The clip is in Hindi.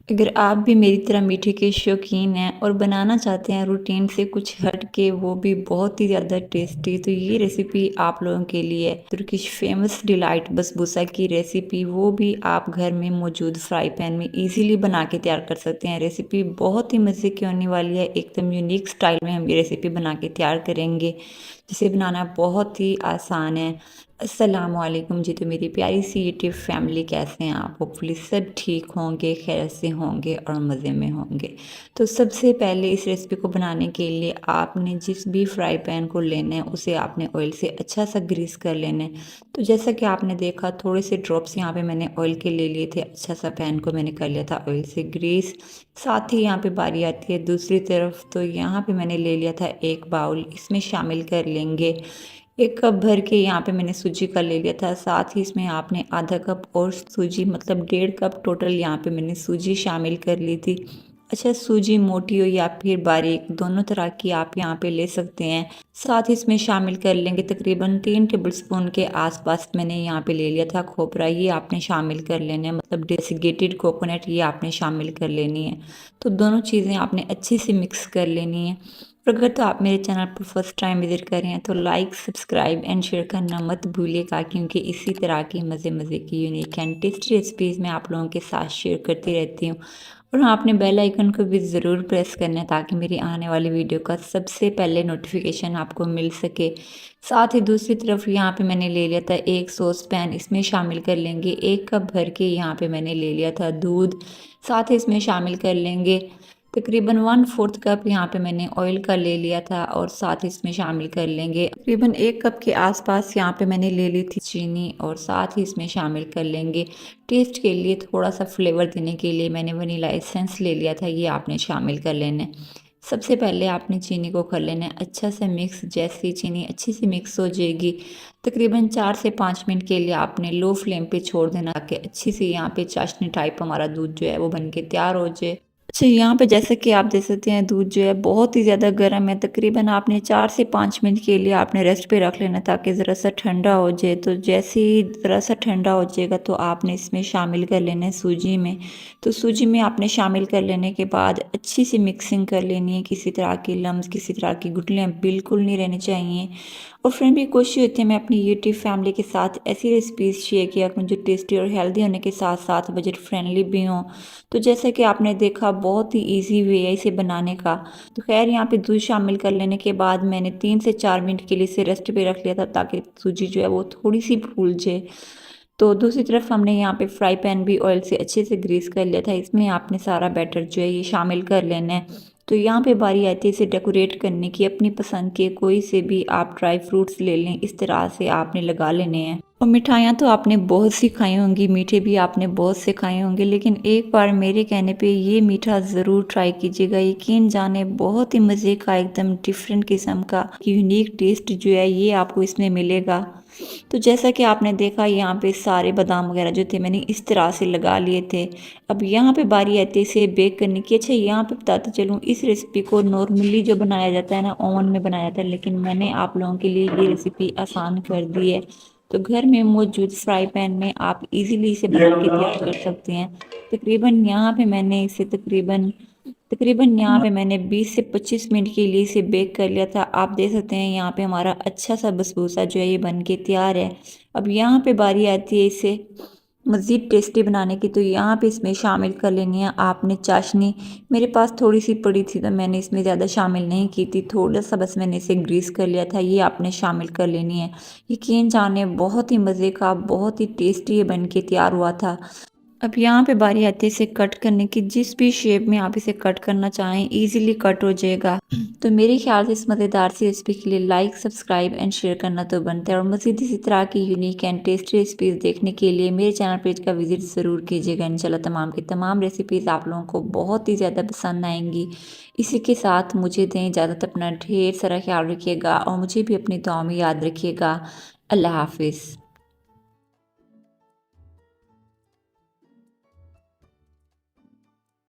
अगर आप भी मेरी तरह मीठे के शौकीन हैं और बनाना चाहते हैं रूटीन से कुछ हट के वो भी बहुत ही ज़्यादा टेस्टी, तो ये रेसिपी आप लोगों के लिए है। तुर्किश फेमस डिलाइट बसबूसा की रेसिपी, वो भी आप घर में मौजूद फ्राई पैन में इजीली बना के तैयार कर सकते हैं। रेसिपी बहुत ही मज़े की होने वाली है, एकदम यूनिक स्टाइल में हम ये रेसिपी बना के तैयार करेंगे, जिसे बनाना बहुत ही आसान है। अस्सलामुअलैकुम जी, तो मेरी प्यारी सी यूट्यूब फैमिली, कैसे हैं आप? होपफुली सब ठीक होंगे, खैर से होंगे और मज़े में होंगे। तो सबसे पहले इस रेसिपी को बनाने के लिए आपने जिस भी फ्राई पैन को लेना है उसे आपने ऑयल से अच्छा सा ग्रीस कर लेना है। तो जैसा कि आपने देखा, थोड़े से ड्रॉप्स यहाँ पे मैंने ऑयल के ले लिए थे, अच्छा सा पैन को मैंने कर लिया था ऑयल से ग्रीस। साथ ही यहाँ पे बारी आती है दूसरी तरफ, तो यहाँ पे मैंने ले लिया था एक बाउल, इसमें शामिल कर लेंगे 1 कप भर के यहाँ पे मैंने सूजी का ले लिया था। साथ ही इसमें आपने आधा कप और सूजी, मतलब 1.5 कप टोटल यहाँ पे मैंने सूजी शामिल कर ली थी। अच्छा, सूजी मोटी हो या फिर बारीक, दोनों तरह की आप यहाँ पे ले सकते हैं। साथ ही इसमें शामिल कर लेंगे तकरीबन 3 टेबलस्पून के आसपास मैंने यहाँ पे ले लिया था खोपरा, ये आपने शामिल कर लेना है, मतलब डेसिकेटेड कोकोनट, ये आपने शामिल कर लेनी है। तो दोनों चीज़ें आपने अच्छे से मिक्स कर लेनी है। और अगर तो आप मेरे चैनल पर फर्स्ट टाइम विजिट कर रहे हैं तो लाइक, सब्सक्राइब एंड शेयर करना मत भूलिएगा, क्योंकि इसी तरह की मज़े मज़े की यूनिक एंड टेस्टी रेसिपीज़ मैं आप लोगों के साथ शेयर करती रहती हूँ। और हाँ, आपने बेल आइकन को भी ज़रूर प्रेस करना है ताकि मेरी आने वाली वीडियो का सबसे पहले नोटिफिकेशन आपको मिल सके। साथ ही दूसरी तरफ यहाँ पे मैंने ले लिया था एक सॉस पैन, इसमें शामिल कर लेंगे 1 कप भर के यहाँ पे मैंने ले लिया था दूध। साथ ही इसमें शामिल कर लेंगे तकरीबन 1/4 कप यहाँ पे मैंने ऑयल का ले लिया था, और साथ ही इसमें शामिल कर लेंगे तकरीबन 1 कप के आसपास यहाँ पे मैंने ले ली थी चीनी, और साथ ही इसमें शामिल कर लेंगे टेस्ट के लिए, थोड़ा सा फ्लेवर देने के लिए मैंने वनीला एसेंस ले लिया था, ये आपने शामिल कर लेना है। सबसे पहले आपने चीनी को कर लेना है अच्छा से मिक्स। जैसे ही चीनी अच्छी से मिक्स हो जाएगी, तकरीबन 4 से 5 मिनट के लिए आपने लो फ्लेम पे छोड़ देना, ताकि अच्छी से यहाँ पे चाशनी टाइप हमारा दूध जो है वो बन के तैयार हो जाए। अच्छा, यहाँ पे जैसे कि आप देख सकते हैं दूध जो है बहुत ही ज़्यादा गर्म है, तकरीबन आपने 4 से 5 मिनट के लिए आपने रेस्ट पे रख लेना ताकि ज़रा सा ठंडा हो जाए। तो जैसे ही ज़रा सा ठंडा हो जाएगा तो आपने इसमें शामिल कर लेना है सूजी में। तो सूजी में आपने शामिल कर लेने के बाद अच्छी सी मिक्सिंग कर लेनी है, किसी तरह की लम्स, किसी तरह की गुठलियाँ बिल्कुल नहीं रहनी चाहिए। और फ्रेंड, भी कोशिश होती है मैं अपनी यूट्यूब फैमिली के साथ ऐसी रेसिपीज़ शेयर किया करूँ जो टेस्टी और हेल्दी होने के साथ साथ बजट फ्रेंडली भी हों। तो जैसे कि आपने देखा, बहुत ही इजी वे है इसे बनाने का। तो खैर, यहाँ पे दूध शामिल कर लेने के बाद मैंने 3 से 4 मिनट के लिए इसे रेस्ट पे रख लिया था ताकि सूजी जो है वो थोड़ी सी फूल जाए। तो दूसरी तरफ हमने यहाँ पे फ्राई पैन भी ऑयल से अच्छे से ग्रीस कर लिया था, इसमें आपने सारा बैटर जो है ये शामिल कर लेना है। तो यहाँ पे बारी आती है इसे डेकोरेट करने की, अपनी पसंद के कोई से भी आप ड्राई फ्रूट्स ले लें, इस तरह से आपने लगा लेने हैं। और मिठाइयाँ तो आपने बहुत सी खाई होंगी, मीठे भी आपने बहुत से खाए होंगे, लेकिन एक बार मेरे कहने पे ये मीठा ज़रूर ट्राई कीजिएगा। यकीन जाने बहुत ही मज़े का, एकदम डिफरेंट किस्म का यूनिक टेस्ट जो है ये आपको इसमें मिलेगा। तो जैसा कि आपने देखा, यहाँ पे सारे बादाम वगैरह जो थे मैंने इस तरह से लगा लिए थे। अब यहाँ पे बारी आती है इसे बेक करने की। अच्छा, यहाँ पे बताते चलूँ, इस रेसिपी को नॉर्मली जो बनाया जाता है ना, ओवन में बनाया जाता है, लेकिन मैंने आप लोगों के लिए ये रेसिपी आसान कर दी है। तो घर में मौजूद फ्राई पैन में आप इजीली इसे बना के तैयार कर सकते हैं। तकरीबन यहाँ पे मैंने इसे तकरीबन यहाँ पे मैंने 20 से 25 मिनट के लिए इसे बेक कर लिया था। आप देख सकते हैं यहाँ पे हमारा अच्छा सा बसबूसा जो है ये बन के तैयार है। अब यहाँ पे बारी आती है इसे मज़ीद टेस्टी बनाने की। तो यहाँ पे इसमें शामिल कर लेनी है आपने चाशनी। मेरे पास थोड़ी सी पड़ी थी तो मैंने इसमें ज़्यादा शामिल नहीं की थी, थोड़ा सा बस मैंने इसे ग्रीस कर लिया था, ये आपने शामिल कर लेनी है। यकीन जाने बहुत ही मज़े का, बहुत ही टेस्टी ये बन के तैयार हुआ था। अब यहाँ पे बारी आती है इसे कट करने की। जिस भी शेप में आप इसे कट करना चाहें इजीली कट हो जाएगा। तो मेरे ख्याल से इस मज़ेदार सी रेसिपी के लिए लाइक, सब्सक्राइब एंड शेयर करना तो बनता है, और मज़ीद इसी तरह की यूनिक एंड टेस्टी रेसिपीज़ देखने के लिए मेरे चैनल पेज का विजिट ज़रूर कीजिएगा। इंशाल्लाह तमाम की तमाम रेसिपीज़ आप लोगों को बहुत ही ज़्यादा पसंद आएंगी। इसी के साथ मुझे दें इजाज़त, अपना ढेर सारा ख्याल रखिएगा और मुझे भी अपनी दुआ में याद रखिएगा। अल्लाह हाफिज़।